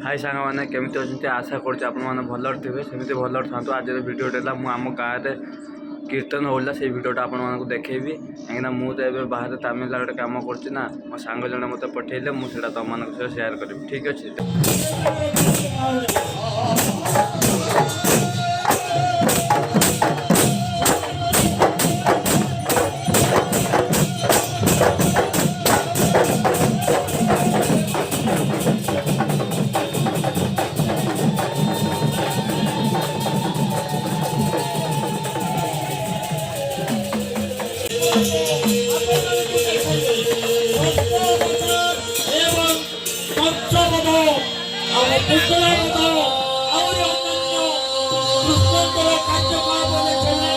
हाय सांग मैंने केमी अच्छे आशा कर भल थे सेमती भल था। आज भिडियोटा मुझे आम गाँव में कीर्तन होगा से भिडियोटा आपको देखी कहीं मुझे बाहर तामिलनाडु कम करना मो सांग जन मत पठेले मुझे तुम मान सहित सेयार करी ठीक अच्छे। କାର୍ଯ୍ୟ